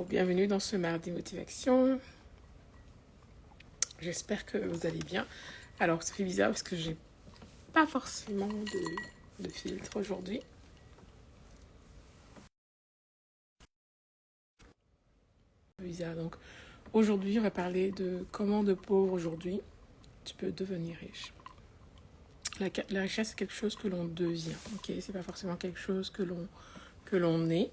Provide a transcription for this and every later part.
Bienvenue dans ce mardi motivation. J'espère que vous allez bien. Alors ça fait bizarre parce que j'ai pas forcément de filtre aujourd'hui. Bizarre. Donc aujourd'hui on va parler de comment de pauvre aujourd'hui tu peux devenir riche. La richesse c'est quelque chose que l'on devient. Ok, c'est pas forcément quelque chose que l'on est.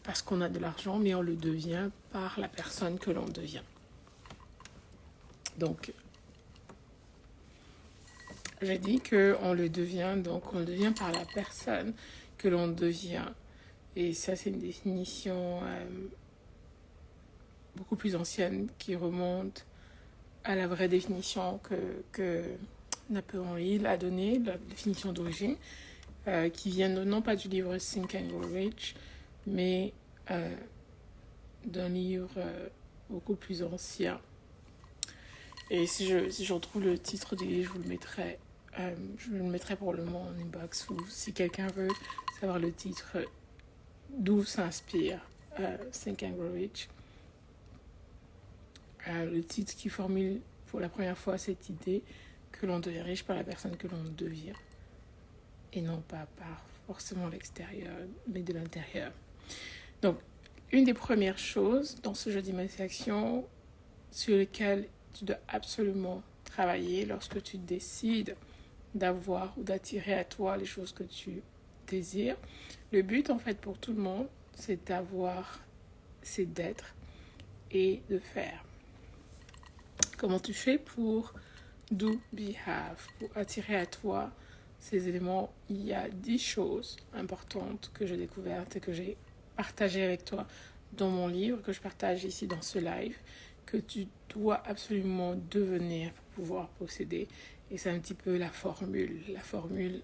Parce qu'on a de l'argent, mais on le devient par la personne que l'on devient. Donc, j'ai dit qu'on le devient, donc on le devient par la personne que l'on devient. Et ça, c'est une définition beaucoup plus ancienne qui remonte à la vraie définition que Napoléon Hill a donnée, la définition d'origine, qui vient non pas du livre Think and Grow Rich, mais d'un livre beaucoup plus ancien. Et si je retrouve le titre du livre, je le mettrai pour le moment en inbox, ou si quelqu'un veut savoir le titre d'où s'inspire Think and Grow Rich. Le titre qui formule pour la première fois cette idée que l'on devient riche par la personne que l'on devient, et non pas par forcément l'extérieur, mais de l'intérieur. Donc, une des premières choses dans ce jeudi motivation sur lesquelles tu dois absolument travailler lorsque tu décides d'avoir ou d'attirer à toi les choses que tu désires. Le but, en fait, pour tout le monde, c'est d'avoir, c'est d'être et de faire. Comment tu fais pour do, be, have, pour attirer à toi ces éléments? Il y a 10 choses importantes que j'ai découvertes et que j'ai partagées avec toi dans mon livre, que je partage ici dans ce live, que tu dois absolument devenir pour pouvoir posséder. Et c'est un petit peu la formule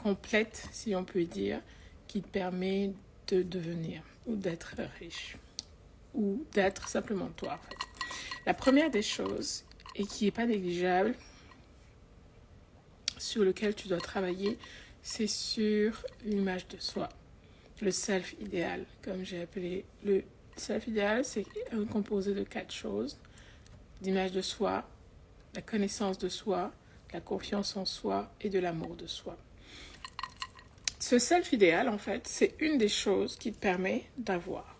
complète, si on peut dire, qui te permet de devenir ou d'être riche ou d'être simplement toi, en fait. La première des choses, et qui n'est pas négligeable, sur lequel tu dois travailler, c'est sur l'image de soi. Le self-idéal, comme j'ai appelé. Le self-idéal, c'est un composé de 4 choses. L'image de soi, la connaissance de soi, la confiance en soi et de l'amour de soi. Ce self-idéal, en fait, c'est une des choses qui te permet d'avoir.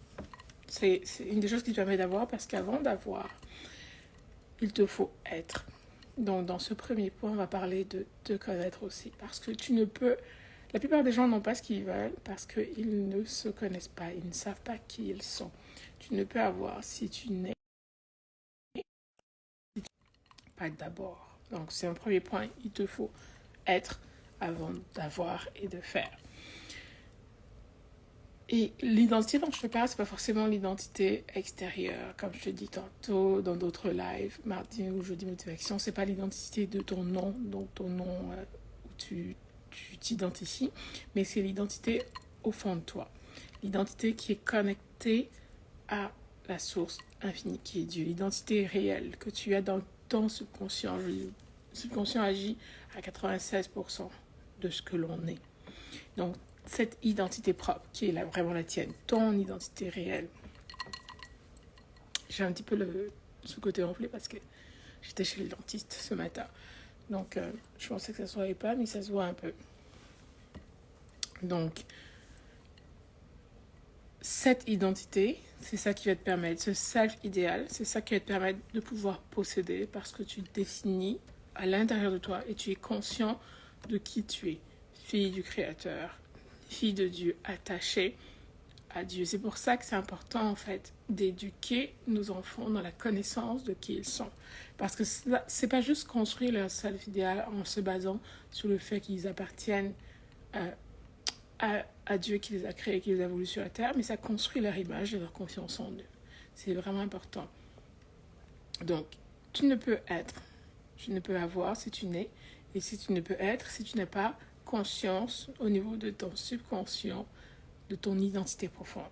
C'est une des choses qui te permet d'avoir parce qu'avant d'avoir, il te faut être. Donc, dans ce premier point, on va parler de te connaître aussi. Parce que tu ne peux... La plupart des gens n'ont pas ce qu'ils veulent parce qu'ils ne se connaissent pas, ils ne savent pas qui ils sont. Tu ne peux avoir si tu n'es pas d'abord. Donc, c'est un premier point, il te faut être avant d'avoir et de faire. Et l'identité dont je te parle, c'est pas forcément l'identité extérieure, comme je te dis tantôt dans d'autres lives, mardi ou jeudi motivation, c'est pas l'identité de ton nom, donc ton nom où tu t'identifies, mais c'est l'identité au fond de toi. L'identité qui est connectée à la source infinie qui est Dieu. L'identité réelle que tu as dans ton subconscient. Le subconscient agit à 96% de ce que l'on est. Donc, cette identité propre qui est vraiment la tienne, ton identité réelle. J'ai un petit peu ce côté rempli parce que j'étais chez le dentiste ce matin. Donc, je pensais que ça ne se voyait pas, mais ça se voit un peu. Donc, cette identité, c'est ça qui va te permettre, ce self-idéal, c'est ça qui va te permettre de pouvoir posséder parce que tu te définis à l'intérieur de toi et tu es conscient de qui tu es. Fille du Créateur, fille de Dieu, attachée à Dieu. C'est pour ça que c'est important, en fait, d'éduquer nos enfants dans la connaissance de qui ils sont. Parce que c'est pas juste construire leur self-idéal en se basant sur le fait qu'ils appartiennent à Dieu qui les a créés, qui les a voulus sur la terre, mais ça construit leur image et leur confiance en eux. C'est vraiment important. Donc, tu ne peux être, tu ne peux avoir si tu n'es, et si tu ne peux être, si tu n'as pas conscience au niveau de ton subconscient, de ton identité profonde.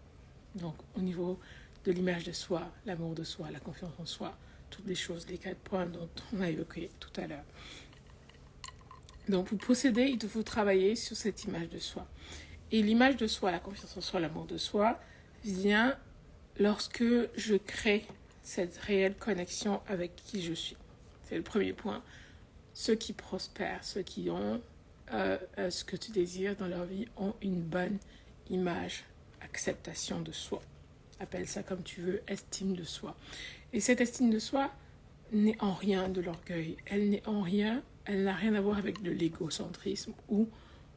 Donc, au niveau de l'image de soi, l'amour de soi, la confiance en soi, toutes les choses, les 4 points dont on a évoqué tout à l'heure. Donc, pour posséder, il te faut travailler sur cette image de soi. Et l'image de soi, la confiance en soi, l'amour de soi, vient lorsque je crée cette réelle connexion avec qui je suis. C'est le premier point. Ceux qui prospèrent, ceux qui ont ce que tu désires dans leur vie, ont une bonne image, acceptation de soi. Appelle ça comme tu veux, estime de soi. Et cette estime de soi n'est en rien de l'orgueil. Elle n'a rien à voir avec de l'égocentrisme ou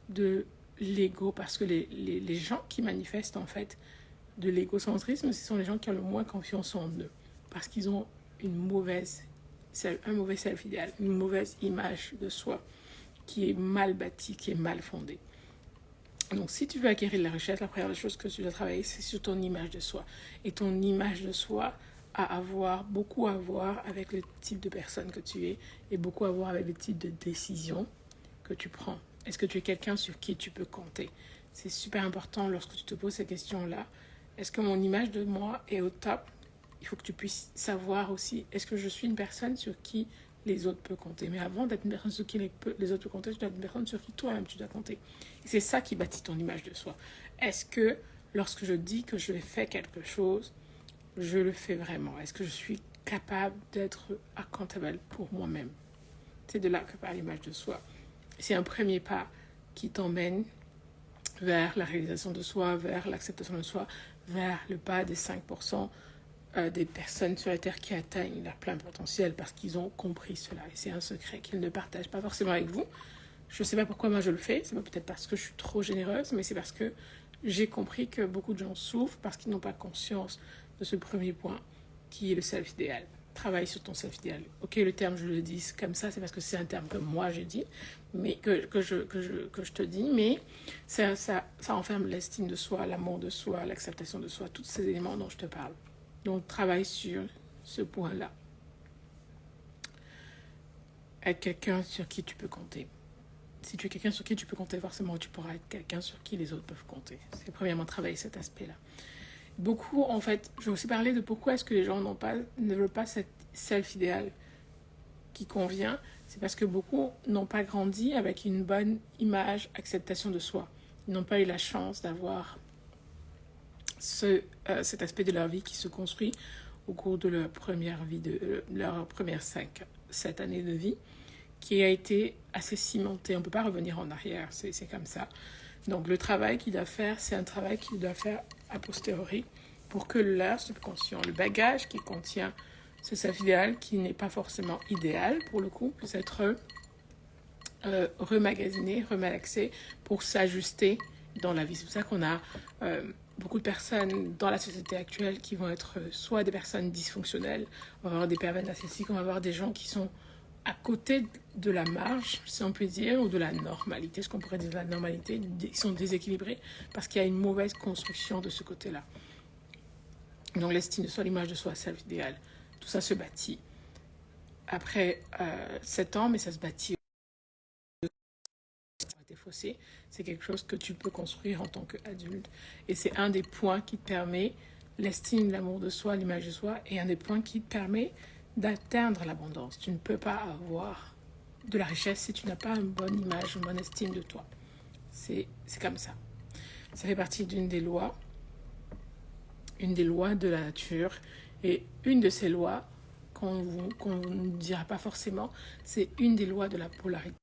de l'ego, parce que les gens qui manifestent en fait de l'égocentrisme, ce sont les gens qui ont le moins confiance en eux, parce qu'ils ont un mauvais self-idéal, une mauvaise image de soi qui est mal bâtie, qui est mal fondée. Donc, si tu veux acquérir la richesse, la première chose que tu dois travailler, c'est sur ton image de soi. Et ton image de soi a beaucoup à voir avec le type de personne que tu es et beaucoup à voir avec le type de décision que tu prends. Est-ce que tu es quelqu'un sur qui tu peux compter? C'est super important lorsque tu te poses ces questions-là. Est-ce que mon image de moi est au top? Il faut que tu puisses savoir aussi, est-ce que je suis une personne sur qui les autres peuvent compter? Mais avant d'être une personne sur qui les autres peuvent compter, tu dois être une personne sur qui toi-même tu dois compter. Et c'est ça qui bâtit ton image de soi. Est-ce que lorsque je dis que je fais quelque chose, je le fais vraiment? Est-ce que je suis capable d'être accountable pour moi-même? C'est de là que part l'image de soi. C'est un premier pas qui t'emmène vers la réalisation de soi, vers l'acceptation de soi, vers le pas des 5% des personnes sur la Terre qui atteignent leur plein potentiel parce qu'ils ont compris cela. Et c'est un secret qu'ils ne partagent pas forcément avec vous. Je ne sais pas pourquoi moi je le fais. C'est peut-être parce que je suis trop généreuse, mais c'est parce que j'ai compris que beaucoup de gens souffrent parce qu'ils n'ont pas conscience de ce premier point qui est le self-idéal. Travaille sur ton self-idéal. Ok, le terme, je le dis comme ça, c'est parce que c'est un terme que moi j'ai dit, mais que je te dis, mais ça enferme l'estime de soi, l'amour de soi, l'acceptation de soi, tous ces éléments dont je te parle. Donc, travaille sur ce point-là. Être quelqu'un sur qui tu peux compter. Si tu es quelqu'un sur qui tu peux compter, forcément, tu pourras être quelqu'un sur qui les autres peuvent compter. C'est premièrement travailler cet aspect-là. Beaucoup, en fait, je vais aussi parler de pourquoi est-ce que les gens ne veulent pas cette self-idéal qui convient. C'est parce que beaucoup n'ont pas grandi avec une bonne image, acceptation de soi. Ils n'ont pas eu la chance d'avoir cet aspect de leur vie qui se construit au cours de leur première vie, leur première 7 années de vie, qui a été assez cimenté. On ne peut pas revenir en arrière, c'est comme ça. Donc le travail qu'il doit faire, c'est un travail qu'il doit faire a posteriori pour que leur subconscient, le bagage qui contient ce self-idéal, qui n'est pas forcément idéal pour le coup, puisse être remagasiné, remalaxé pour s'ajuster dans la vie. C'est pour ça qu'on a beaucoup de personnes dans la société actuelle qui vont être soit des personnes dysfonctionnelles, on va avoir des pervers narcissiques, on va avoir des gens qui sont à côté de la marge, si on peut dire, ou de la normalité, ce qu'on pourrait dire de la normalité, ils sont déséquilibrés parce qu'il y a une mauvaise construction de ce côté-là. Donc l'estime de soi, l'image de soi, self-idéal, tout ça se bâtit après 7 ans, mais ça se bâtit faussé. C'est quelque chose que tu peux construire en tant qu'adulte. Et c'est un des points qui te permet l'estime, l'amour de soi, l'image de soi, et un des points qui te permet d'atteindre l'abondance. Tu ne peux pas avoir de la richesse si tu n'as pas une bonne image, une bonne estime de toi. C'est comme ça. Ça fait partie d'une des lois de la nature. Et une de ces lois, qu'on ne dira pas forcément, c'est une des lois de la polarité.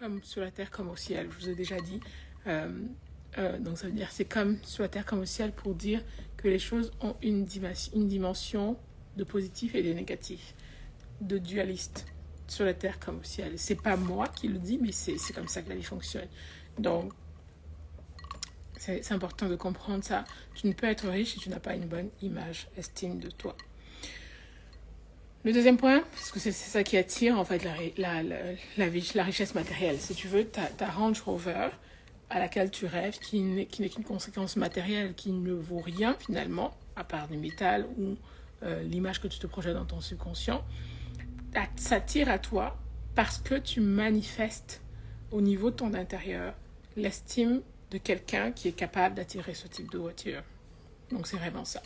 Comme sur la terre comme au ciel, je vous ai déjà dit. Donc ça veut dire c'est comme sur la terre comme au ciel pour dire que les choses ont une dimension de positif et de négatif, de dualiste, sur la terre comme au ciel. C'est pas moi qui le dis, mais c'est comme ça que la vie fonctionne. Donc c'est important de comprendre ça. Tu ne peux être riche si tu n'as pas une bonne image, estime de toi. Le deuxième point, parce que c'est ça qui attire en fait la richesse matérielle. Si tu veux, ta Range Rover à laquelle tu rêves, qui n'est qu'une conséquence matérielle, qui ne vaut rien finalement, à part du métal ou l'image que tu te projettes dans ton subconscient, s'attire à toi parce que tu manifestes au niveau de ton intérieur l'estime de quelqu'un qui est capable d'attirer ce type de voiture. Donc c'est vraiment ça.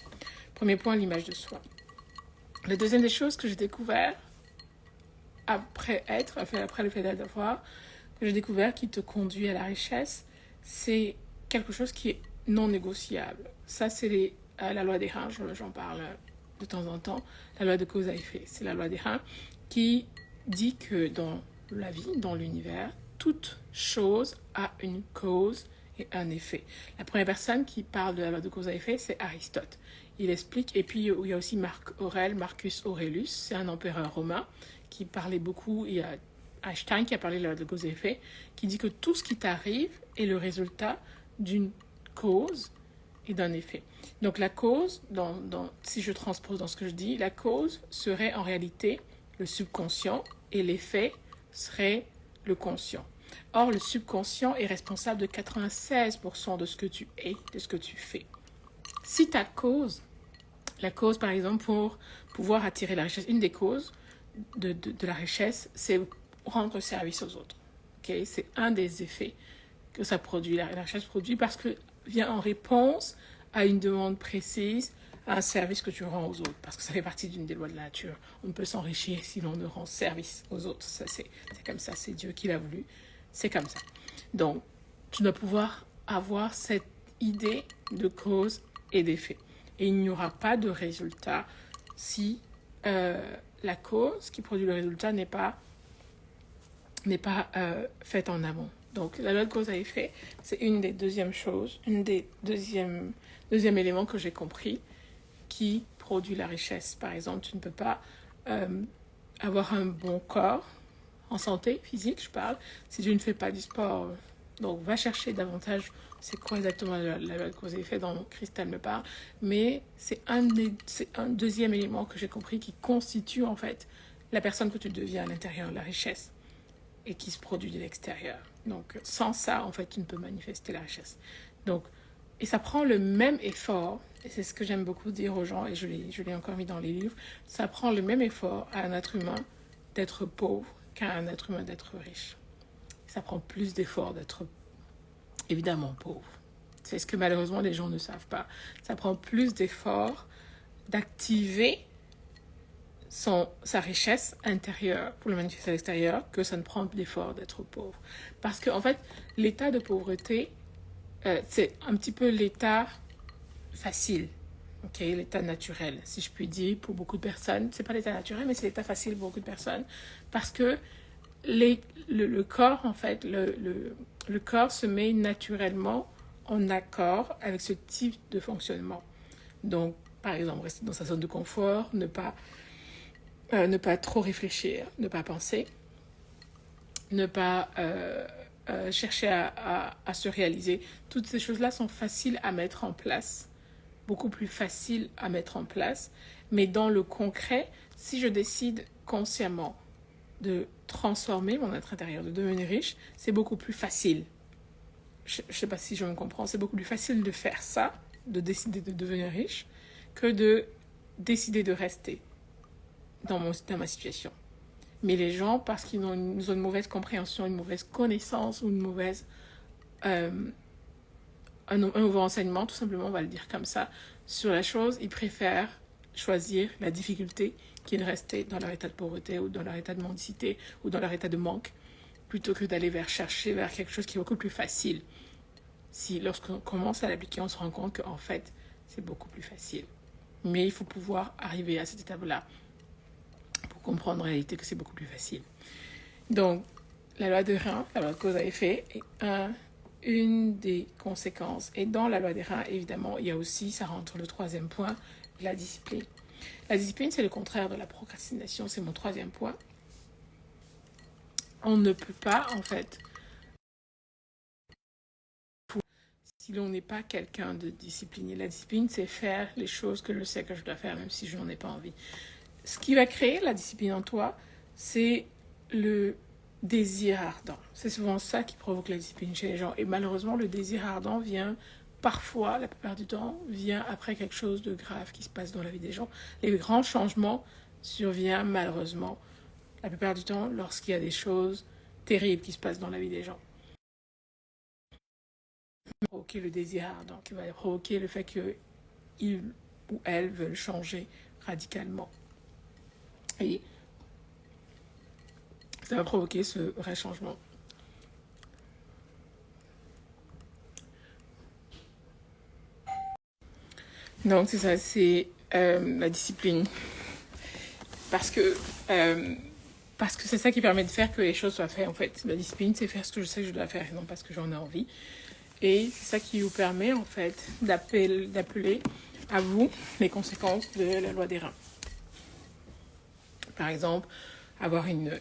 Premier point, l'image de soi. La deuxième des choses que j'ai découvert après le fait d'avoir, que j'ai découvert qui te conduit à la richesse, c'est quelque chose qui est non négociable. Ça, c'est la loi des reins, j'en parle de temps en temps, la loi de cause à effet. C'est la loi des reins qui dit que dans la vie, dans l'univers, toute chose a une cause et un effet. La première personne qui parle de la loi de cause à effet, c'est Aristote. Il explique, et puis il y a aussi Marcus Aurelius, c'est un empereur romain qui parlait beaucoup, il y a Einstein qui a parlé de la loi de cause à effet, qui dit que tout ce qui t'arrive est le résultat d'une cause et d'un effet. Donc la cause, si je transpose dans ce que je dis, la cause serait en réalité le subconscient et l'effet serait le conscient. Or, le subconscient est responsable de 96% de ce que tu es, de ce que tu fais. Si ta cause, la cause par exemple pour pouvoir attirer la richesse, une des causes de la richesse, c'est rendre service aux autres. Okay? C'est un des effets que ça produit. La richesse produit parce que vient en réponse à une demande précise, à un service que tu rends aux autres. Parce que ça fait partie d'une des lois de la nature. On ne peut s'enrichir si l'on ne rend service aux autres. Ça, c'est comme ça, c'est Dieu qui l'a voulu. C'est comme ça. Donc, tu dois pouvoir avoir cette idée de cause et d'effet. Et il n'y aura pas de résultat si la cause qui produit le résultat n'est pas faite en amont. Donc, la loi de cause à effet, c'est une des deuxièmes choses, deuxième élément que j'ai compris qui produit la richesse. Par exemple, tu ne peux pas avoir un bon corps, en santé physique, je parle, si tu ne fais pas du sport. Donc, va chercher davantage c'est quoi exactement la loi de cause et effet dont Christelle me parle. Mais c'est un deuxième élément que j'ai compris qui constitue en fait la personne que tu deviens à l'intérieur, la richesse, et qui se produit de l'extérieur. Donc, sans ça, en fait, tu ne peux manifester la richesse. Donc, et ça prend le même effort, et c'est ce que j'aime beaucoup dire aux gens, et je l'ai encore mis dans les livres, ça prend le même effort à un être humain d'être pauvre qu'à un être humain d'être riche. Ça prend plus d'effort d'être évidemment pauvre. C'est ce que malheureusement les gens ne savent pas. Ça prend plus d'effort d'activer sa richesse intérieure pour le manifester à l'extérieur que ça ne prend d'effort d'être pauvre. Parce qu'en fait, l'état de pauvreté, c'est un petit peu l'état facile, okay? L'état naturel, si je puis dire, pour beaucoup de personnes. C'est pas l'état naturel, mais c'est l'état facile pour beaucoup de personnes. Parce que le corps, en fait, le corps se met naturellement en accord avec ce type de fonctionnement. Donc, par exemple, rester dans sa zone de confort, ne pas trop réfléchir, ne pas penser, ne pas chercher à se réaliser. Toutes ces choses-là sont faciles à mettre en place, beaucoup plus faciles à mettre en place. Mais dans le concret, si je décide consciemment de transformer mon être intérieur, de devenir riche, c'est beaucoup plus facile. Je ne sais pas si je me comprends, c'est beaucoup plus facile de faire ça, de décider de devenir riche, que de décider de rester dans ma situation. Mais les gens, parce qu'ils ont une mauvaise compréhension, une mauvaise connaissance ou un mauvais enseignement, tout simplement, on va le dire comme ça, sur la chose, ils préfèrent choisir la difficulté qui est de rester dans leur état de pauvreté ou dans leur état de mendicité ou dans leur état de manque, plutôt que d'aller chercher vers quelque chose qui est beaucoup plus facile. Lorsqu'on commence à l'appliquer, on se rend compte qu'en fait, c'est beaucoup plus facile. Mais il faut pouvoir arriver à cette étape-là pour comprendre en réalité que c'est beaucoup plus facile. Donc, la loi de reins, la loi de cause à effet, est une des conséquences. Et dans la loi des reins, évidemment, il y a aussi, ça rentre le troisième point, la discipline. La discipline, c'est le contraire de la procrastination, c'est mon troisième point. On ne peut pas, en fait, si l'on n'est pas quelqu'un de discipliné. La discipline, c'est faire les choses que je sais que je dois faire, même si je n'en ai pas envie. ce qui va créer la discipline en toi, c'est le désir ardent. C'est souvent ça qui provoque la discipline chez les gens. Et malheureusement, le désir ardent vient parfois, la plupart du temps, vient après quelque chose de grave qui se passe dans la vie des gens. Les grands changements surviennent malheureusement, la plupart du temps, lorsqu'il y a des choses terribles qui se passent dans la vie des gens. Provoquer le désir ardent, qui va provoquer le fait qu'ils ou elles veulent changer radicalement. Et ça va provoquer ce vrai changement. Donc c'est ça, c'est la discipline. Parce que c'est ça qui permet de faire que les choses soient faites en fait. La discipline, c'est faire ce que je sais que je dois faire et non parce que j'en ai envie. Et c'est ça qui vous permet en fait d'appeler à vous les conséquences de la loi des reins. Par exemple, avoir une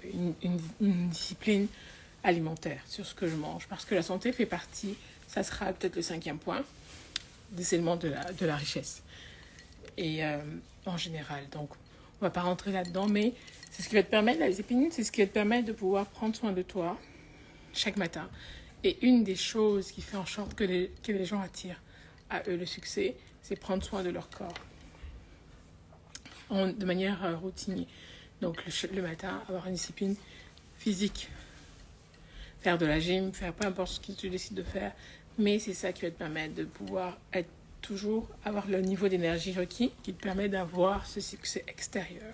discipline alimentaire sur ce que je mange. Parce que la santé fait partie, ça sera peut-être le 5e point, des éléments de la richesse. Et en général, donc on va pas rentrer là-dedans, mais c'est ce qui va te permettre, la discipline, c'est ce qui va te permettre de pouvoir prendre soin de toi chaque matin. Et une des choses qui fait en sorte que les gens attirent à eux le succès, c'est prendre soin de leur corps de manière routinière. Donc le matin, avoir une discipline physique, faire de la gym, faire peu importe ce que tu décides de faire, mais c'est ça qui va te permettre de pouvoir toujours avoir le niveau d'énergie requis qui te permet d'avoir ce succès extérieur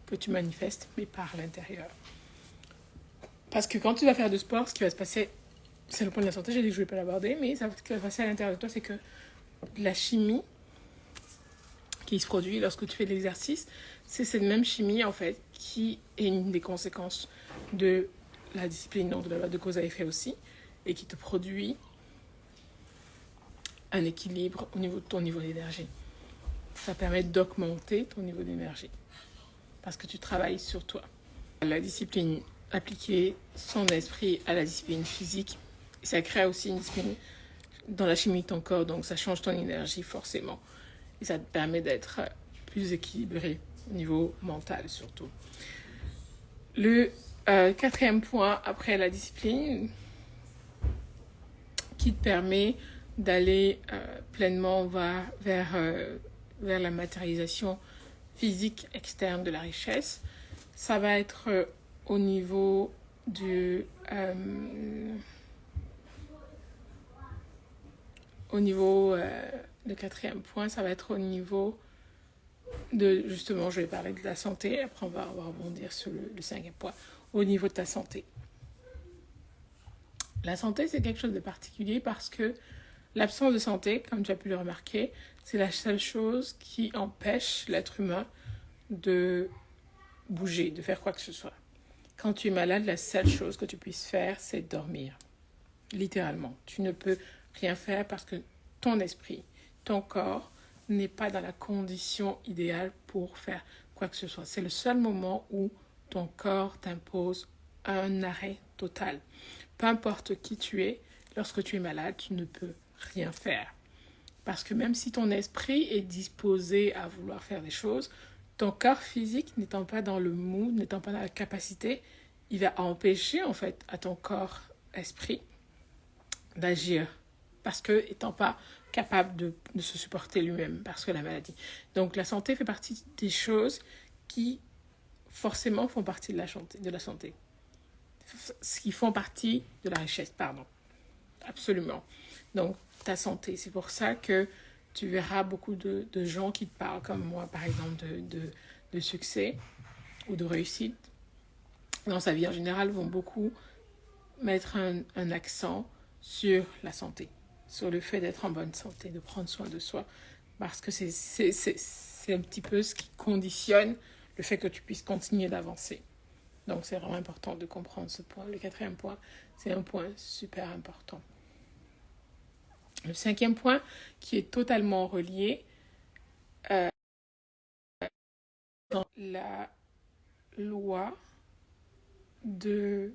que tu manifestes, mais par l'intérieur. Parce que quand tu vas faire du sport, ce qui va se passer, c'est le point de la santé, j'ai dit que je ne vais pas l'aborder, mais ce qui va se passer à l'intérieur de toi, c'est que la chimie qui se produit lorsque tu fais de l'exercice, c'est cette même chimie, en fait, qui est une des conséquences de la discipline, donc de la loi de cause à effet aussi, et qui te produit un équilibre au niveau de ton niveau d'énergie. Ça permet d'augmenter ton niveau d'énergie, parce que tu travailles sur toi. La discipline, appliquer son esprit à la discipline physique, ça crée aussi une discipline dans la chimie de ton corps, donc ça change ton énergie forcément. Et ça te permet d'être plus équilibré au niveau mental surtout. Le 4e point après la discipline qui te permet d'aller pleinement vers la matérialisation physique externe de la richesse, ça va être au niveau du le 4e point, ça va être au niveau de, justement, je vais parler de la santé, après on va rebondir sur le 5e point, au niveau de ta santé. La santé, c'est quelque chose de particulier parce que l'absence de santé, comme tu as pu le remarquer, c'est la seule chose qui empêche l'être humain de bouger, de faire quoi que ce soit. Quand tu es malade, la seule chose que tu puisses faire, c'est dormir. Littéralement. Tu ne peux rien faire parce que ton esprit, ton corps n'est pas dans la condition idéale pour faire quoi que ce soit. C'est le seul moment où ton corps t'impose un arrêt total. Peu importe qui tu es, lorsque tu es malade, tu ne peux rien faire. Parce que même si ton esprit est disposé à vouloir faire des choses, ton corps physique n'étant pas dans le mood, n'étant pas dans la capacité, il va empêcher en fait à ton corps esprit d'agir parce que étant pas capable de se supporter lui-même parce que la maladie. Donc la santé fait partie des choses qui forcément font partie de la santé. Qui font partie de la richesse, pardon. Absolument. Donc ta santé, c'est pour ça que tu verras beaucoup de gens qui te parlent comme moi, par exemple, de succès ou de réussite dans sa vie en général, vont beaucoup mettre un accent sur la santé, sur le fait d'être en bonne santé, de prendre soin de soi, parce que c'est un petit peu ce qui conditionne le fait que tu puisses continuer d'avancer. Donc c'est vraiment important de comprendre ce point. Le 4e point, c'est un point super important. Le 5e point, qui est totalement relié, dans la loi de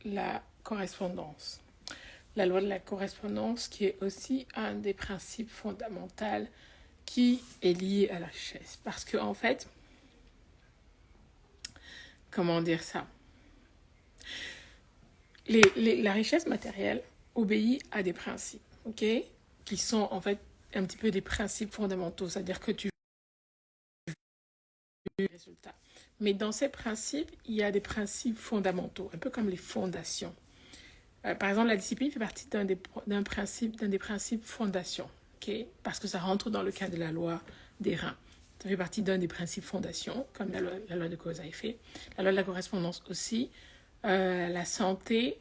la correspondance. La loi de la correspondance qui est aussi un des principes fondamentaux qui est lié à la richesse. Parce que en fait, comment dire ça? La richesse matérielle obéit à des principes, ok? Qui sont en fait un petit peu des principes fondamentaux, c'est-à-dire que tu veux le résultat. Mais dans ces principes, il y a des principes fondamentaux, un peu comme les fondations. Par exemple, la discipline fait partie d'un des principes fondations, ok? Parce que ça rentre dans le cadre de la loi des reins. Ça fait partie d'un des principes fondations, comme la loi de cause à effet. La loi de la correspondance aussi. La santé,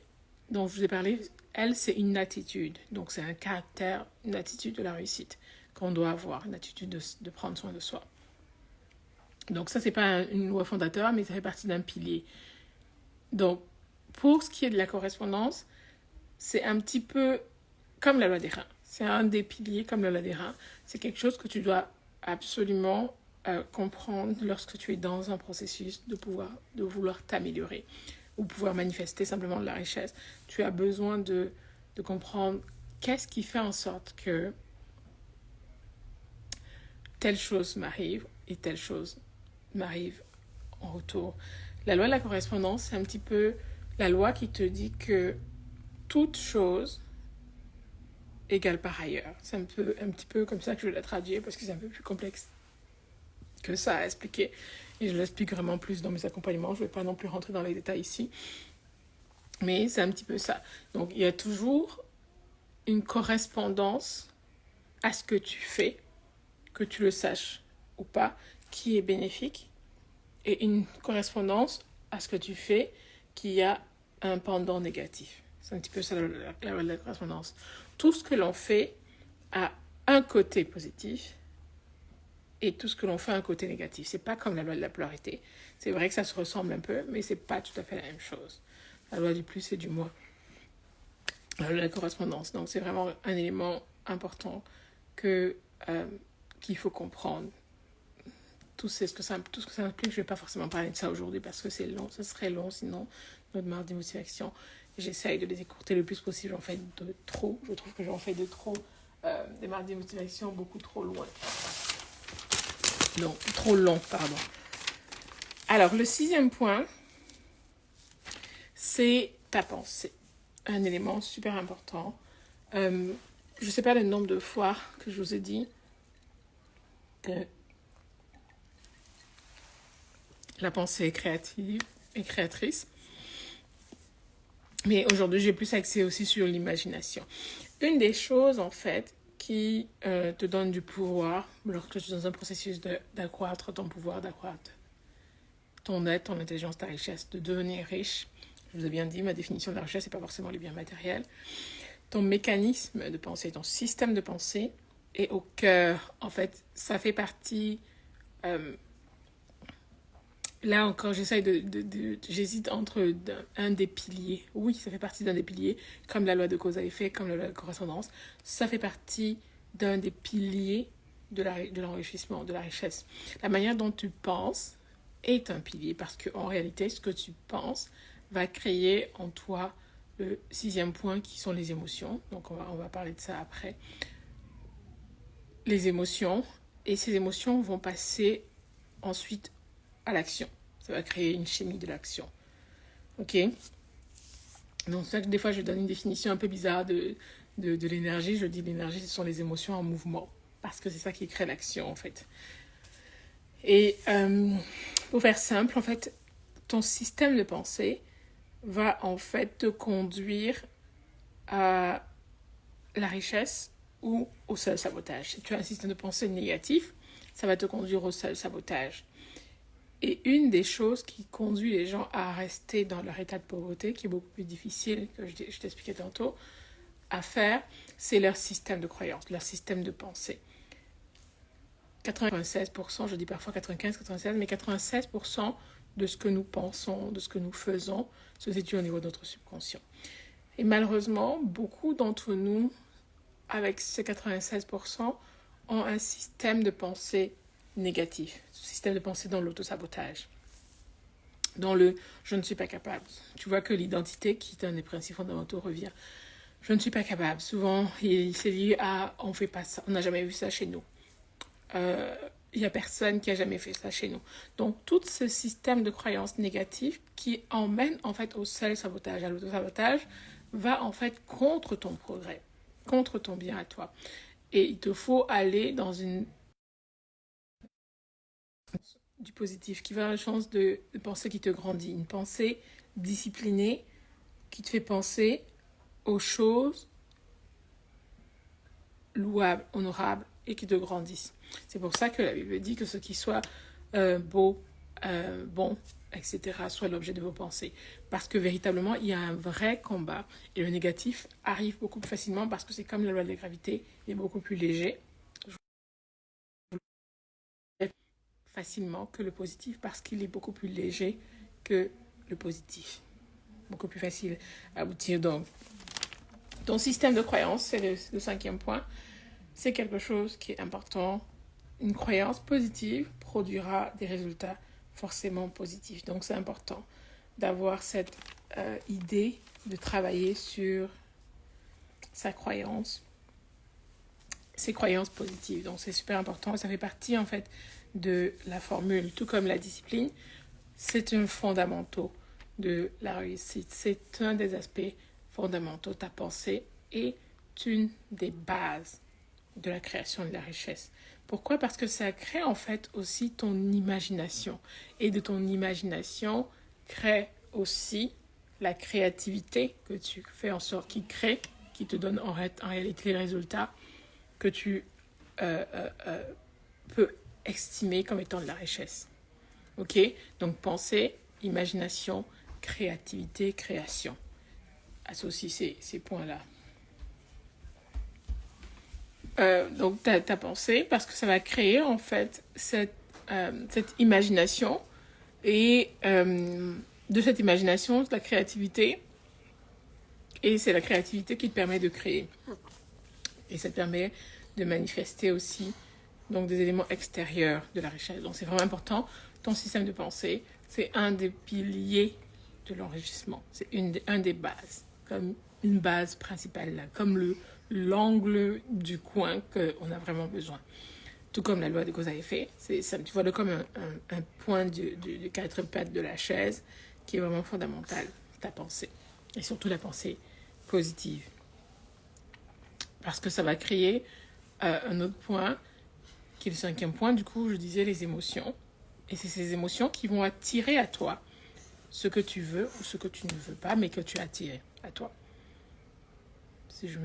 dont je vous ai parlé, elle, c'est une attitude. Donc, c'est un caractère, une attitude de la réussite qu'on doit avoir, une attitude de prendre soin de soi. Donc, ça, c'est pas une loi fondateur, mais ça fait partie d'un pilier. Donc, pour ce qui est de la correspondance, c'est un petit peu comme la loi des reins. C'est un des piliers comme la loi des reins. C'est quelque chose que tu dois absolument comprendre lorsque tu es dans un processus de vouloir t'améliorer ou pouvoir manifester simplement de la richesse. Tu as besoin de comprendre qu'est-ce qui fait en sorte que telle chose m'arrive et telle chose m'arrive en retour. La loi de la correspondance, c'est un petit peu la loi qui te dit que toute chose égale par ailleurs. C'est un petit peu comme ça que je vais la traduire parce que c'est un peu plus complexe que ça à expliquer. Et je l'explique vraiment plus dans mes accompagnements. Je ne vais pas non plus rentrer dans les détails ici. Mais c'est un petit peu ça. Donc, il y a toujours une correspondance à ce que tu fais, que tu le saches ou pas, qui est bénéfique, et une correspondance à ce que tu fais qui a un pendant négatif. C'est un petit peu ça la correspondance. Tout ce que l'on fait a un côté positif et tout ce que l'on fait a un côté négatif. C'est pas comme la loi de la polarité. C'est vrai que ça se ressemble un peu, mais c'est pas tout à fait la même chose. La loi du plus et du moins. La loi de la correspondance. Donc c'est vraiment un élément important qu'il faut comprendre. Tout ce que ça implique, je ne vais pas forcément parler de ça aujourd'hui parce que c'est long, ça serait long sinon, notre mardi motivation. J'essaye de les écourter le plus possible, j'en fais de trop. Je trouve que j'en fais de trop, des mardis motivation beaucoup trop loin. Non, trop long, pardon. Alors, le 6e point, c'est ta pensée. Un élément super important. Je ne sais pas le nombre de fois que je vous ai dit que la pensée est créative et créatrice. Mais aujourd'hui, j'ai plus axé aussi sur l'imagination. Une des choses, en fait, qui te donne du pouvoir, lorsque tu es dans un processus d'accroître ton pouvoir, d'accroître ton être, ton intelligence, ta richesse, de devenir riche. Je vous ai bien dit, ma définition de la richesse, ce n'est pas forcément les biens matériels. Ton mécanisme de pensée, ton système de pensée est au cœur. En fait, ça fait partie... là encore, j'hésite entre un des piliers. Oui, ça fait partie d'un des piliers, comme la loi de cause à effet, comme la loi de correspondance. Ça fait partie d'un des piliers de l'enrichissement, de la richesse. La manière dont tu penses est un pilier, parce qu'en réalité, ce que tu penses va créer en toi le 6e point, qui sont les émotions. Donc, on va parler de ça après. Les émotions, et ces émotions vont passer ensuite à l'action. Ça va créer une chimie de l'action. Ok? Donc, c'est ça que des fois, je donne une définition un peu bizarre de l'énergie. Je dis l'énergie, ce sont les émotions en mouvement. Parce que c'est ça qui crée l'action, en fait. Et pour faire simple, en fait, ton système de pensée va, en fait, te conduire à la richesse ou au self-sabotage. Si tu as un système de pensée négatif, ça va te conduire au self-sabotage. Et une des choses qui conduit les gens à rester dans leur état de pauvreté, qui est beaucoup plus difficile, que je t'expliquais tantôt, à faire, c'est leur système de croyance, leur système de pensée. 96%, je dis parfois 95, 96, mais 96% de ce que nous pensons, de ce que nous faisons, se situe au niveau de notre subconscient. Et malheureusement, beaucoup d'entre nous, avec ces 96%, ont un système de pensée négatif, système de pensée dans l'autosabotage, dans le « je ne suis pas capable ». Tu vois que l'identité, qui est un des principes fondamentaux, revient. Je ne suis pas capable. Souvent, c'est lié à « on ne fait pas ça, on n'a jamais vu ça chez nous ». il n'y a personne qui a jamais fait ça chez nous. Donc, tout ce système de croyances négatives qui emmène en fait au self-sabotage, à l'auto-sabotage, va en fait contre ton progrès, contre ton bien à toi. Et il te faut aller dans du positif, qui va dans le sens de pensée qui te grandit, une pensée disciplinée qui te fait penser aux choses louables, honorables et qui te grandissent. C'est pour ça que la Bible dit que ce qui soit beau, bon, etc., soit l'objet de vos pensées. Parce que véritablement, il y a un vrai combat. Et le négatif arrive beaucoup plus facilement parce que c'est comme la loi de la gravité, il est beaucoup plus léger facilement que le positif parce qu'il est beaucoup plus léger que le positif. Beaucoup plus facile à aboutir. Donc, ton système de croyance, c'est le 5e point. C'est quelque chose qui est important. Une croyance positive produira des résultats forcément positifs. Donc, c'est important d'avoir cette idée de travailler sur sa croyance, ses croyances positives. Donc, c'est super important. Ça fait partie, en fait, de la formule. Tout comme la discipline, c'est un fondamental de la réussite. C'est un des aspects fondamentaux. Ta pensée est une des bases de la création de la richesse. Pourquoi? Parce que ça crée en fait aussi ton imagination. Et de ton imagination crée aussi la créativité que tu fais en sorte qui crée, qui te donne en réalité les résultats que tu peux estimer comme étant de la richesse. Ok? Donc pensée, imagination, créativité, création. Associe ces points-là. Donc ta pensée, parce que ça va créer en fait cette imagination et de cette imagination, de la créativité, et c'est la créativité qui te permet de créer. Et ça te permet de manifester aussi donc des éléments extérieurs de la richesse. Donc c'est vraiment important. Ton système de pensée, c'est un des piliers de l'enrichissement. C'est un des bases, comme une base principale, là, comme l'angle du coin qu'on a vraiment besoin. Tout comme la loi de cause à effet, tu vois comme un point de 4 pattes de la chaise qui est vraiment fondamental, ta pensée. Et surtout la pensée positive. Parce que ça va créer un autre point, qui est le 5e point, du coup, je disais les émotions. Et c'est ces émotions qui vont attirer à toi ce que tu veux ou ce que tu ne veux pas, mais que tu as attiré à toi. Si je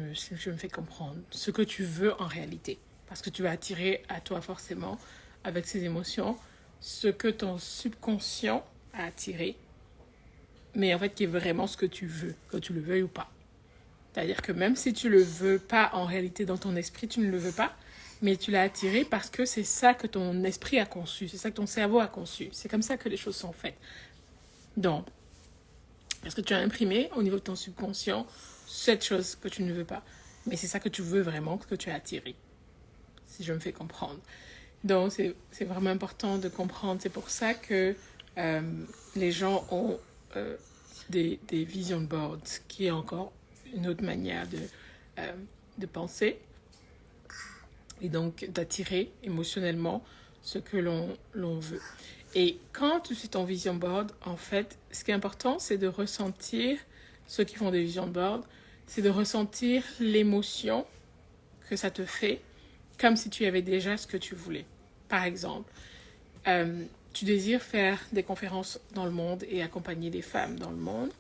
me fais comprendre. Ce que tu veux en réalité. Parce que tu vas attirer à toi forcément, avec ces émotions, ce que ton subconscient a attiré, mais en fait qui est vraiment ce que tu veux, que tu le veuilles ou pas. C'est-à-dire que même si tu le veux pas, en réalité, dans ton esprit, tu ne le veux pas, mais tu l'as attiré parce que c'est ça que ton esprit a conçu, c'est ça que ton cerveau a conçu. C'est comme ça que les choses sont faites. Donc, parce que tu as imprimé au niveau de ton subconscient cette chose que tu ne veux pas. Mais c'est ça que tu veux vraiment, que tu as attiré, si je me fais comprendre. Donc, c'est vraiment important de comprendre. C'est pour ça que les gens ont des vision boards, qui est encore une autre manière de penser et donc d'attirer émotionnellement ce que l'on veut. Et quand tu fais ton vision board, en fait, ce qui est important, c'est de ressentir, ceux qui font des vision boards, c'est de ressentir l'émotion que ça te fait, comme si tu avais déjà ce que tu voulais. Par exemple, tu désires faire des conférences dans le monde et accompagner des femmes dans le monde.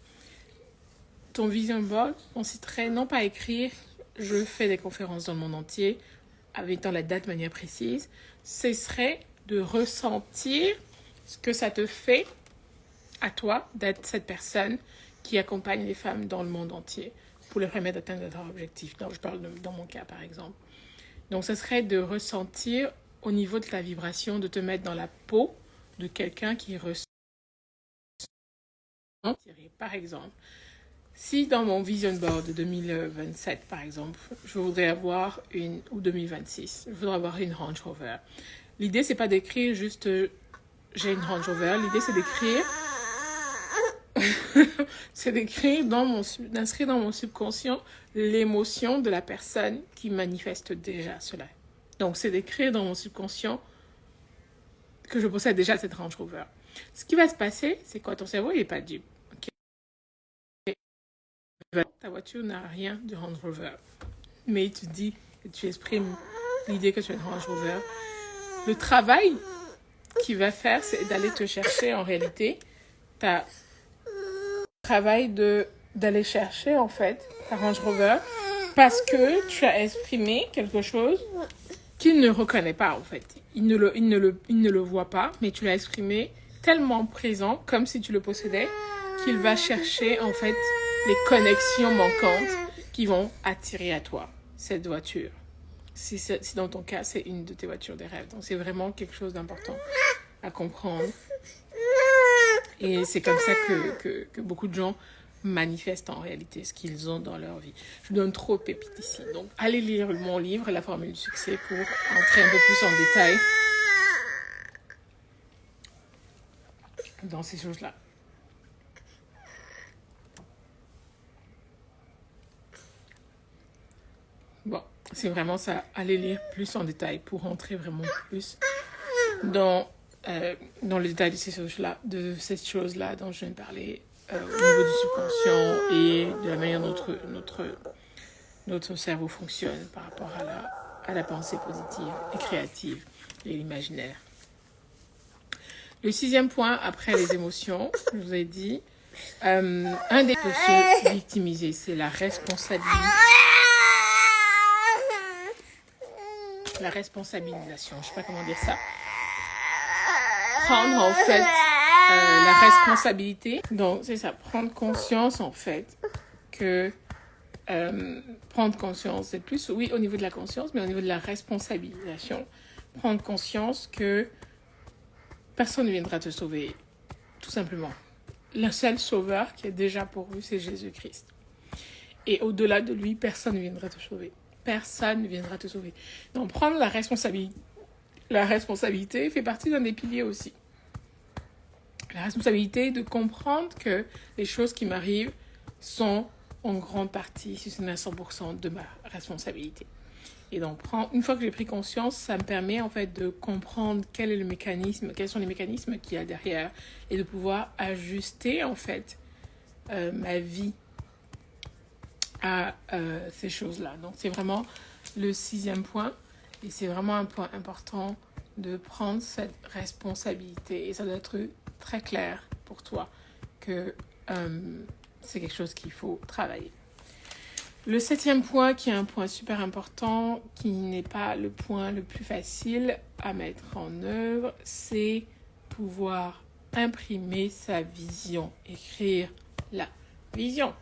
Ton vision board consisterait non pas à écrire « je fais des conférences dans le monde entier » avec la date de manière précise, ce serait de ressentir ce que ça te fait à toi d'être cette personne qui accompagne les femmes dans le monde entier pour leur permettre d'atteindre leur objectif. Donc, je parle dans mon cas, par exemple. Donc, ce serait de ressentir au niveau de ta vibration, de te mettre dans la peau de quelqu'un qui ressent. Par exemple, si dans mon vision board de 2027, par exemple, je voudrais avoir ou 2026, je voudrais avoir une Range Rover. L'idée, c'est pas d'écrire juste j'ai une Range Rover. L'idée, c'est d'écrire d'inscrire dans mon subconscient l'émotion de la personne qui manifeste déjà cela. Donc, c'est d'écrire dans mon subconscient que je possède déjà cette Range Rover. Ce qui va se passer, c'est quoi? Ton cerveau, il n'est pas dupe. Okay? Ta voiture n'a rien de Range Rover. Mais tu dis, tu exprimes l'idée que tu as une Range Rover. Le travail qu'il va faire, c'est d'aller te chercher en réalité. Ta travail d'aller chercher en fait ta Range Rover parce que tu as exprimé quelque chose qu'il ne reconnaît pas en fait. Il ne le voit pas, mais tu l'as exprimé tellement présent, comme si tu le possédais, qu'il va chercher en fait les connexions manquantes qui vont attirer à toi cette voiture. Si dans ton cas, c'est une de tes voitures des rêves. Donc c'est vraiment quelque chose d'important à comprendre. Et c'est comme ça que beaucoup de gens manifestent en réalité ce qu'ils ont dans leur vie. Je donne trop de pépites ici. Donc, allez lire mon livre, La Formule du Succès, pour entrer un peu plus en détail dans ces choses-là. Bon, c'est vraiment ça. Allez lire plus en détail pour entrer vraiment plus dans le détail de ces choses-là dont je viens de parler au niveau du subconscient et de la manière dont notre cerveau fonctionne par rapport à la pensée positive et créative et l'imaginaire. Le 6e point, après les émotions, je vous ai dit, un des peut se victimiser, c'est la responsabilité. La responsabilisation, je ne sais pas comment dire ça. Prendre en fait la responsabilité. Donc c'est ça, prendre conscience en fait que prendre conscience, c'est plus oui au niveau de la conscience, mais au niveau de la responsabilisation, prendre conscience que personne ne viendra te sauver, tout simplement. Le seul sauveur qui est déjà pourvu, c'est Jésus-Christ. Et au-delà de lui, personne ne viendra te sauver. Personne ne viendra te sauver. Donc prendre la responsabilité fait partie d'un des piliers aussi. La responsabilité de comprendre que les choses qui m'arrivent sont en grande partie, si ce n'est à 100%, de ma responsabilité. Et donc, une fois que j'ai pris conscience, ça me permet en fait de comprendre quels sont les mécanismes qu'il y a derrière et de pouvoir ajuster en fait ma vie à ces choses-là. Donc, c'est vraiment le 6e point et c'est vraiment un point important de prendre cette responsabilité. Et ça doit être très clair pour toi que c'est quelque chose qu'il faut travailler. Le 7e point, qui est un point super important, qui n'est pas le point le plus facile à mettre en œuvre, c'est pouvoir imprimer sa vision, écrire la vision.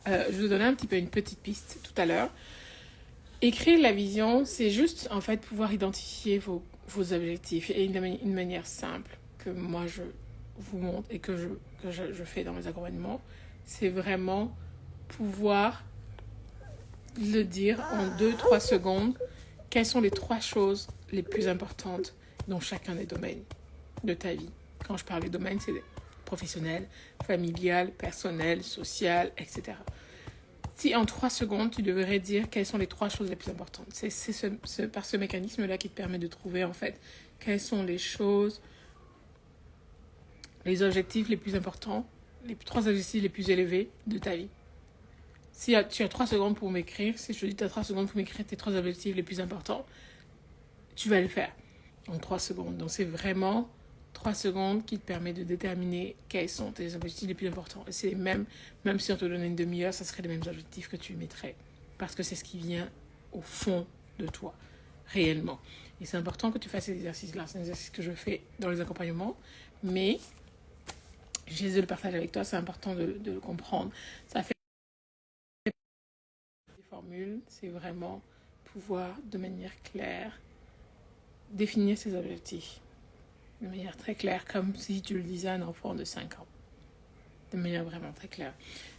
Je vous donnais un petit peu une petite piste tout à l'heure. Écrire la vision, c'est juste en fait pouvoir identifier vos objectifs et une manière simple que moi je vous montre et que je fais dans mes accompagnements, c'est vraiment pouvoir le dire en 2-3 secondes, quelles sont les 3 choses les plus importantes dans chacun des domaines de ta vie. Quand je parle des domaines, c'est professionnel, familial, personnel, social, etc. Si en 3 secondes, tu devrais dire quelles sont les 3 choses les plus importantes. C'est par ce mécanisme-là qui te permet de trouver en fait quelles sont les choses, les objectifs les plus importants, les 3 objectifs les plus élevés de ta vie. Si tu as 3 secondes pour m'écrire, si je te dis tu as 3 secondes pour m'écrire tes 3 objectifs les plus importants, tu vas le faire en 3 secondes. Donc c'est vraiment 3 secondes qui te permet de déterminer quels sont tes objectifs les plus importants. Et c'est même si on te donnait une demi-heure, ça serait les mêmes objectifs que tu mettrais. Parce que c'est ce qui vient au fond de toi, réellement. Et c'est important que tu fasses ces exercices-là. C'est un exercice que je fais dans les accompagnements, mais j'ai de le partager avec toi, c'est important de le comprendre. Ça fait des formules, c'est vraiment pouvoir de manière claire définir ses objectifs. De manière très claire, comme si tu le disais à un enfant de 5 ans. De manière vraiment très claire.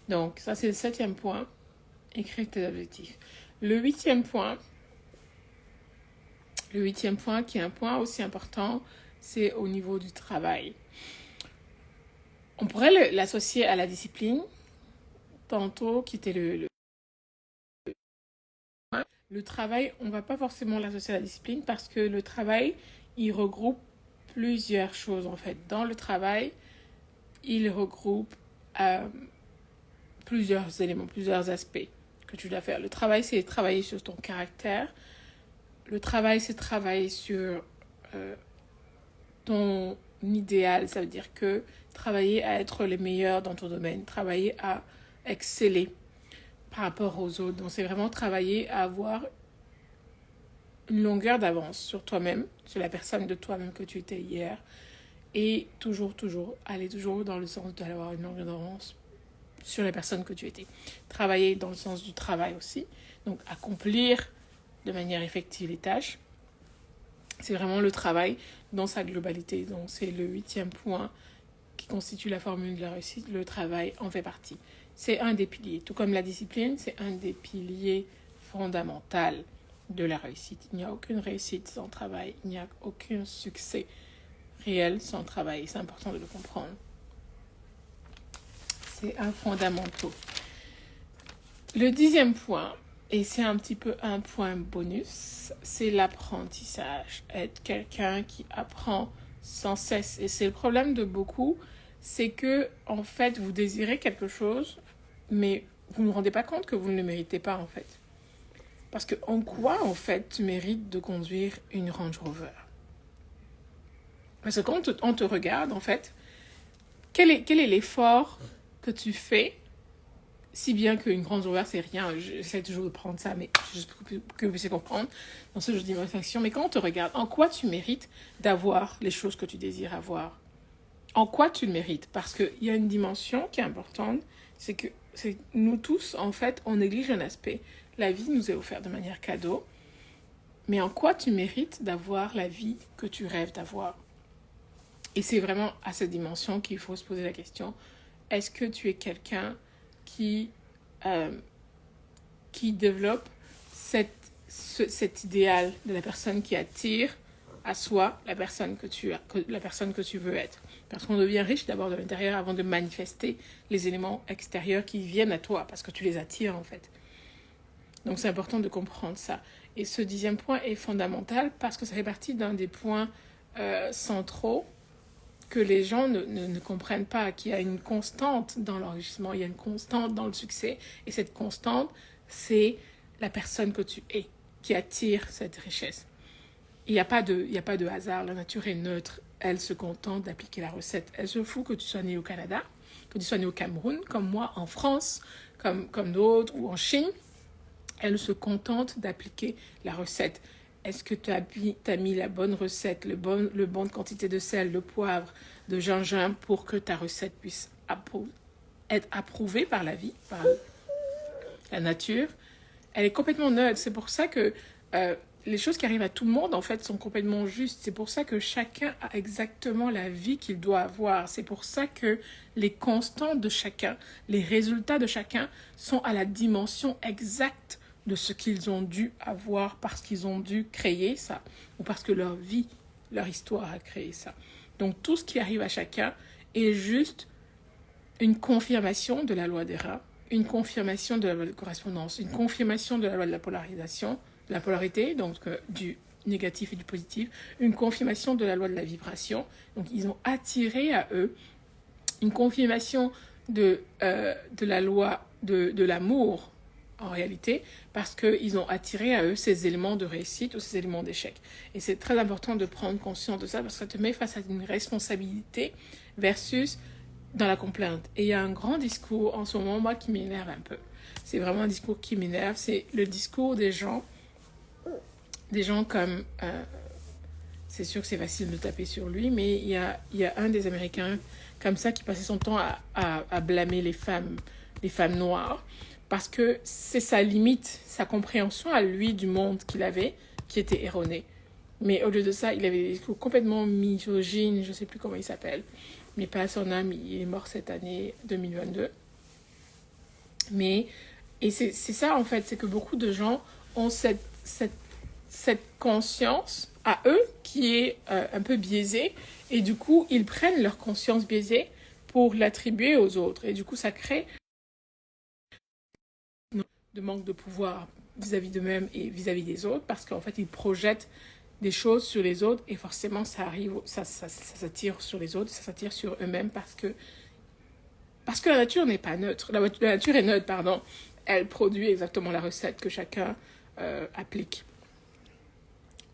Donc, ça, c'est le 7e point. Écrire tes objectifs. Le 8e point, qui est un point aussi important, c'est au niveau du travail. On pourrait l'associer à la discipline, tantôt, qui était le travail, on ne va pas forcément l'associer à la discipline parce que le travail, il regroupe plusieurs choses en fait. Dans le travail, il regroupe plusieurs éléments, plusieurs aspects que tu dois faire. Le travail, c'est travailler sur ton caractère. Le travail, c'est travailler sur ton idéal. Ça veut dire que travailler à être les meilleurs dans ton domaine, travailler à exceller par rapport aux autres. Donc, c'est vraiment travailler à avoir une longueur d'avance sur toi-même, sur la personne de toi-même que tu étais hier. Et toujours, aller toujours dans le sens d'avoir une longueur d'avance sur la personne que tu étais. Travailler dans le sens du travail aussi. Donc, accomplir de manière effective les tâches. C'est vraiment le travail dans sa globalité. Donc, c'est le 8e point qui constitue la formule de la réussite. Le travail en fait partie. C'est un des piliers. Tout comme la discipline, c'est un des piliers fondamentaux de la réussite. Il n'y a aucune réussite sans travail. Il n'y a aucun succès réel sans travail. C'est important de le comprendre. C'est un fondamental. Le 10e point, et c'est un petit peu un point bonus, c'est l'apprentissage. Être quelqu'un qui apprend sans cesse. Et c'est le problème de beaucoup, c'est que en fait, vous désirez quelque chose, mais vous ne vous rendez pas compte que vous ne le méritez pas en fait. Parce que en quoi, en fait, tu mérites de conduire une Range Rover? Parce que quand on te regarde, en fait, quel est l'effort que tu fais, si bien qu'une Range Rover, c'est rien. J'essaie toujours de prendre ça, mais juste pour que vous puissiez comprendre dans ce jeu d'imagination. Mais quand on te regarde, en quoi tu mérites d'avoir les choses que tu désires avoir? En quoi tu le mérites? Parce qu'il y a une dimension qui est importante, c'est que nous tous, en fait, on néglige un aspect. La vie nous est offerte de manière cadeau, mais en quoi tu mérites d'avoir la vie que tu rêves d'avoir? Et c'est vraiment à cette dimension qu'il faut se poser la question. Est-ce que tu es quelqu'un qui développe cet idéal de la personne qui attire à soi la personne que tu veux être? Parce qu'on devient riche d'abord de l'intérieur avant de manifester les éléments extérieurs qui viennent à toi, parce que tu les attires en fait. Donc c'est important de comprendre ça. Et ce 10e point est fondamental parce que ça fait partie d'un des points centraux que les gens ne comprennent pas, qu'il y a une constante dans l'enrichissement, il y a une constante dans le succès. Et cette constante, c'est la personne que tu es qui attire cette richesse. Il n'y a pas de hasard, la nature est neutre. Elle se contente d'appliquer la recette. Elle se fout que tu sois né au Canada, que tu sois né au Cameroun, comme moi, en France, comme d'autres, ou en Chine. Elle se contente d'appliquer la recette. Est-ce que tu as mis la bonne recette, le bonne quantité de sel, de poivre, de gingembre pour que ta recette puisse être approuvée par la vie, par la nature? Elle est complètement neutre. C'est pour ça que les choses qui arrivent à tout le monde, en fait, sont complètement justes. C'est pour ça que chacun a exactement la vie qu'il doit avoir. C'est pour ça que les constantes de chacun, les résultats de chacun sont à la dimension exacte de ce qu'ils ont dû avoir parce qu'ils ont dû créer ça ou parce que leur vie, leur histoire a créé ça. Donc tout ce qui arrive à chacun est juste une confirmation de la loi des rats, une confirmation de la loi de correspondance, une confirmation de la loi de la polarisation, de la polarité, donc du négatif et du positif, une confirmation de la loi de la vibration. Donc ils ont attiré à eux une confirmation de la loi de l'amour, en réalité, parce qu'ils ont attiré à eux ces éléments de réussite ou ces éléments d'échec. Et c'est très important de prendre conscience de ça, parce que ça te met face à une responsabilité versus dans la complainte. Et il y a un grand discours en ce moment, moi, qui m'énerve un peu. C'est vraiment un discours qui m'énerve. C'est le discours des gens comme... c'est sûr que c'est facile de taper sur lui, mais il y a un des Américains comme ça qui passait son temps à blâmer les femmes noires, parce que c'est sa limite, sa compréhension à lui du monde qu'il avait, qui était erronée. Mais au lieu de ça, il avait des discours complètement misogynes, je ne sais plus comment il s'appelle, mais pas son âme, il est mort cette année 2022. Et c'est ça en fait, c'est que beaucoup de gens ont cette conscience à eux qui est un peu biaisée, et du coup, ils prennent leur conscience biaisée pour l'attribuer aux autres. Et du coup, ça crée de manque de pouvoir vis-à-vis d'eux-mêmes et vis-à-vis des autres, parce qu'en fait, ils projettent des choses sur les autres et forcément ça s'attire sur les autres, ça s'attire sur eux-mêmes parce que la nature n'est pas neutre. La nature est neutre, pardon. Elle produit exactement la recette que chacun applique.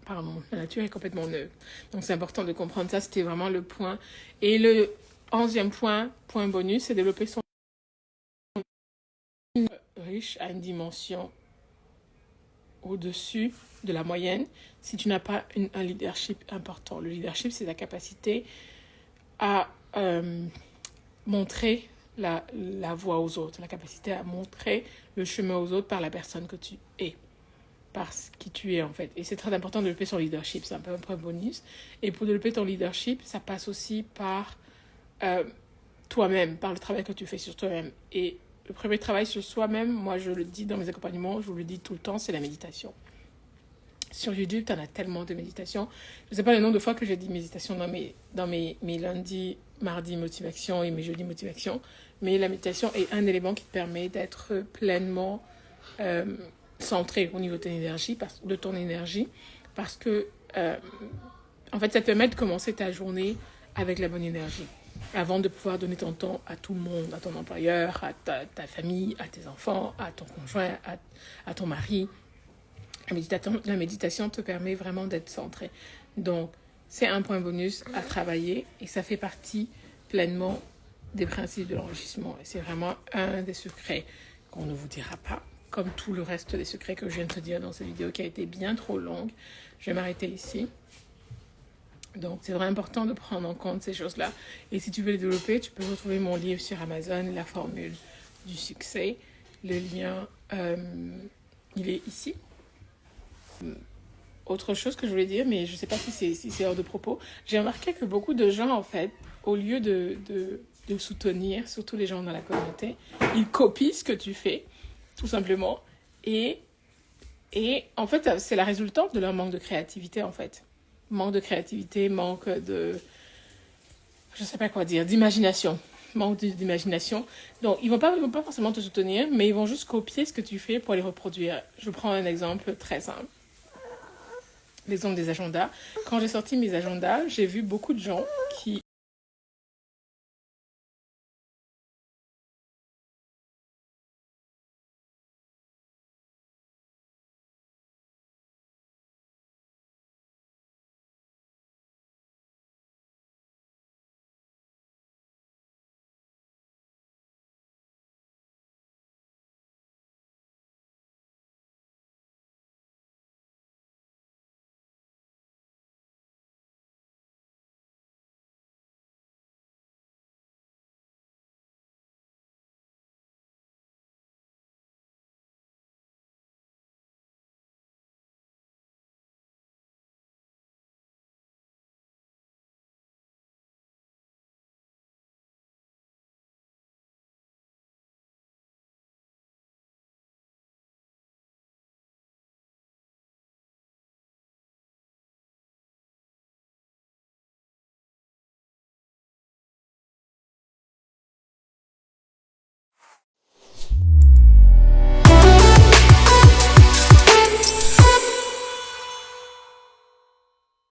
Pardon, la nature est complètement neutre. Donc c'est important de comprendre ça, c'était vraiment le point. Et le 11e point bonus, c'est développer son riche à une dimension au-dessus de la moyenne si tu n'as pas un leadership important. Le leadership, c'est la capacité à montrer la voie aux autres, la capacité à montrer le chemin aux autres par la personne que tu es, par qui tu es en fait. Et c'est très important de développer son leadership, c'est un peu un point bonus. Et pour développer ton leadership, ça passe aussi par toi-même, par le travail que tu fais sur toi-même. Et le premier travail sur soi-même, moi je le dis dans mes accompagnements, je vous le dis tout le temps, c'est la méditation. Sur YouTube, tu en as tellement de méditations. Je ne sais pas le nombre de fois que j'ai dit méditation dans mes lundis, mardis motivation et mes jeudis motivation, mais la méditation est un élément qui te permet d'être pleinement centré au niveau de ton énergie, parce que en fait, ça te permet de commencer ta journée avec la bonne énergie, avant de pouvoir donner ton temps à tout le monde, à ton employeur, à ta famille, à tes enfants, à ton conjoint, à ton mari. La méditation te permet vraiment d'être centré. Donc, c'est un point bonus à travailler et ça fait partie pleinement des principes de l'enrichissement. Et c'est vraiment un des secrets qu'on ne vous dira pas, comme tout le reste des secrets que je viens de te dire dans cette vidéo qui a été bien trop longue. Je vais m'arrêter ici. Donc, c'est vraiment important de prendre en compte ces choses-là. Et si tu veux les développer, tu peux retrouver mon livre sur Amazon, La formule du succès. Le lien, il est ici. Autre chose que je voulais dire, mais je ne sais pas si c'est hors de propos, j'ai remarqué que beaucoup de gens, en fait, au lieu de soutenir, surtout les gens dans la communauté, ils copient ce que tu fais, tout simplement. Et en fait, c'est la résultante de leur manque de créativité, en fait. Manque de créativité, manque de... je ne sais pas quoi dire, d'imagination. Manque d'imagination. Donc, ils vont pas forcément te soutenir, mais ils vont juste copier ce que tu fais pour les reproduire. Je prends un exemple très simple. L'exemple des agendas. Quand j'ai sorti mes agendas, j'ai vu beaucoup de gens qui